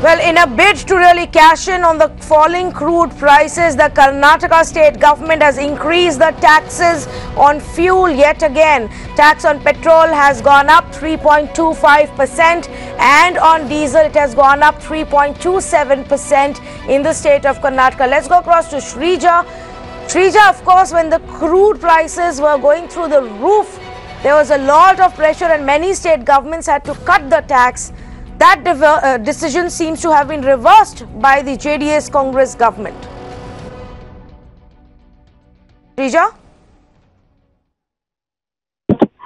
Well, in a bid to really cash in on the falling crude prices, the Karnataka state government has increased the taxes on fuel yet again. Tax on petrol has gone up 3.25% and on diesel it has gone up 3.27% in the state of Karnataka. Let's go across to Shrija. Shrija, of course, when the crude prices were going through the roof, there was a lot of pressure and many state governments had to cut the tax. That decision seems to have been reversed by the JDS Congress government. Rija?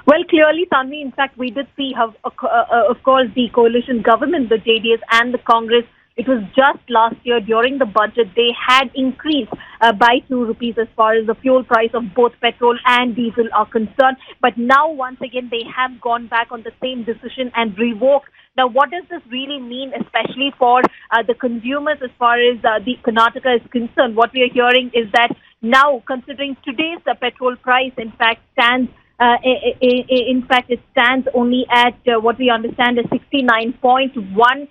Well, clearly, Tanvi, in fact, we did see how, of course, the coalition government, the JDS and the Congress, it was just last year during the budget, they had increased by 2 rupees as far as the fuel price of both petrol and diesel are concerned. But now, once again, they have gone back on the same decision and revoked. Now, what does this really mean, especially for the consumers as far as the Karnataka is concerned? What we are hearing is that now, considering today's petrol price, in fact, stands it stands only at what we understand as 69.1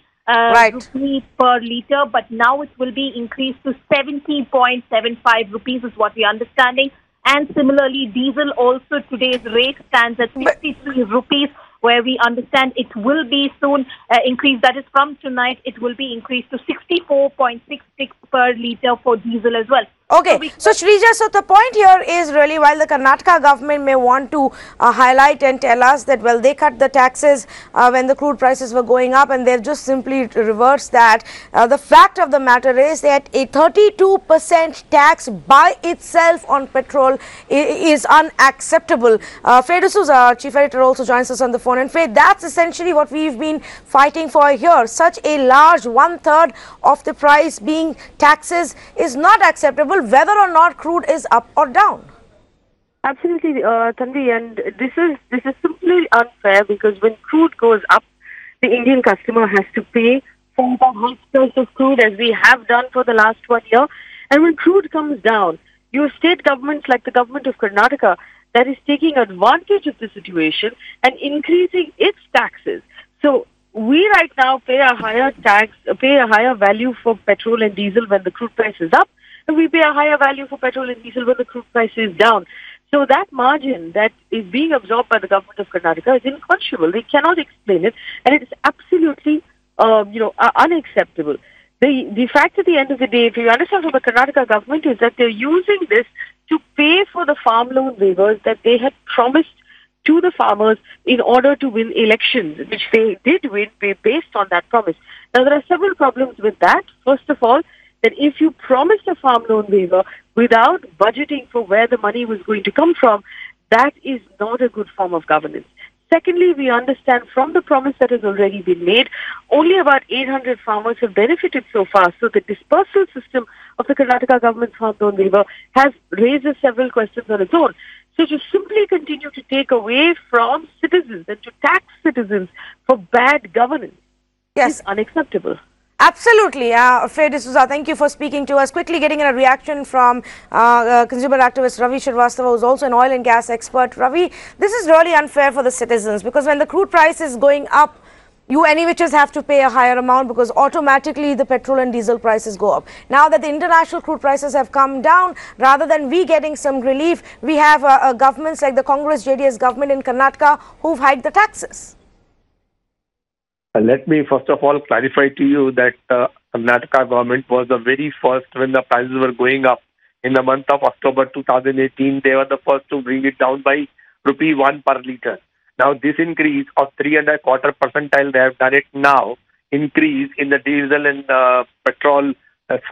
rupees per litre, but now it will be increased to 70.75 rupees is what we are understanding. And similarly, diesel also today's rate stands at 63 rupees, where we understand it will be soon increased. That is from tonight, it will be increased to 64.66 per litre for diesel as well. Okay, so Shrija, so the point here is really, while the Karnataka government may want to highlight and tell us that, well, they cut the taxes when the crude prices were going up and they've just simply reversed that, the fact of the matter is that a 32% tax by itself on petrol is unacceptable. Fred D'Souza, our chief editor, also joins us on the phone. And Fred, that's essentially what we've been fighting for here. Such a large 1/3 of the price being taxes is not acceptable, whether or not crude is up or down. Absolutely, Tanvi, and this is simply unfair, because when crude goes up, the Indian customer has to pay for the high price of crude, as we have done for the last 1 year. And when crude comes down, your state governments like the government of Karnataka, that is taking advantage of the situation and increasing its taxes. So we right now pay a higher value for petrol and diesel when the crude price is up, and we pay a higher value for petrol and diesel when the crude price is down. So that margin that is being absorbed by the government of Karnataka is unconscionable. They cannot explain it, and it is absolutely, unacceptable. The fact at the end of the day, if you understand from the Karnataka government, is that they're using this to pay for the farm loan waivers that they had promised to the farmers in order to win elections, which they did win based on that promise. Now, there are several problems with that. First of all, that if you promised a farm loan waiver without budgeting for where the money was going to come from, that is not a good form of governance. Secondly, we understand from the promise that has already been made, only about 800 farmers have benefited so far. So the dispersal system of the Karnataka government's farm loan waiver has raised several questions on its own. So to simply continue to take away from citizens and to tax citizens for bad governance is unacceptable. Absolutely. Fred D'Souza, thank you for speaking to us. Quickly getting a reaction from consumer activist Ravi Srivastava, who's also an oil and gas expert. Ravi, this is really unfair for the citizens, because when the crude price is going up, you any whiches have to pay a higher amount, because automatically the petrol and diesel prices go up. Now that the international crude prices have come down, rather than we getting some relief, we have governments like the Congress JDS government in Karnataka who've hiked the taxes. Let me first of all clarify to you that Karnataka government was the very first, when the prices were going up in the month of October 2018, they were the first to bring it down by ₹1 per litre. Now this increase of 3.25 percentile, they have done it now, increase in the diesel and petrol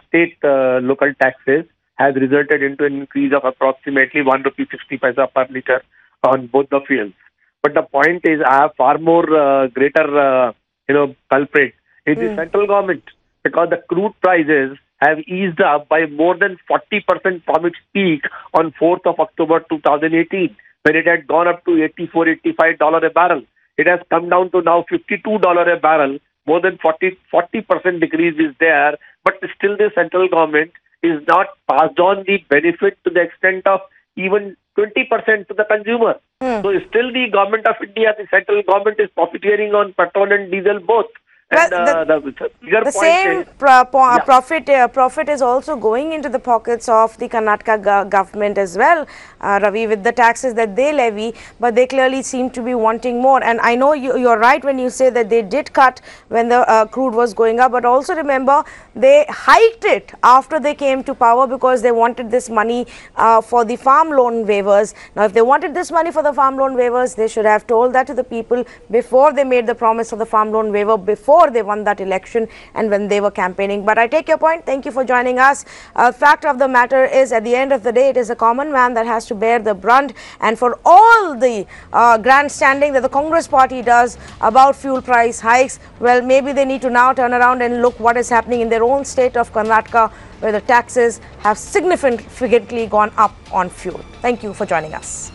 state local taxes has resulted into an increase of approximately ₹1.60 per litre on both the fuels. But the point is, I have far more greater culprit is the central government, because the crude prices have eased up by more than 40% from its peak on 4th of October 2018, when it had gone up to $84, $85 a barrel. It has come down to now $52 a barrel. More than 40% decrease is there, but still the central government is not passed on the benefit to the extent of even 20% to the consumer. So still the government of India, the central government, is profiteering on petrol and diesel both. Well, And the bigger the point same is, profit is also going into the pockets of the Karnataka government as well, Ravi, with the taxes that they levy, but they clearly seem to be wanting more. And I know you're right when you say that they did cut when the crude was going up, but also remember they hiked it after they came to power because they wanted this money for the farm loan waivers. Now, if they wanted this money for the farm loan waivers, they should have told that to the people before they made the promise of the farm loan waiver, before they won that election and when they were campaigning. But I take your point. Thank you for joining us. Fact of the matter is, at the end of the day, it is a common man that has to bear the brunt. And for all the grandstanding that the Congress party does about fuel price hikes, well, maybe they need to now turn around and look what is happening in their own state of Karnataka, where the taxes have significantly gone up on fuel. Thank you for joining us.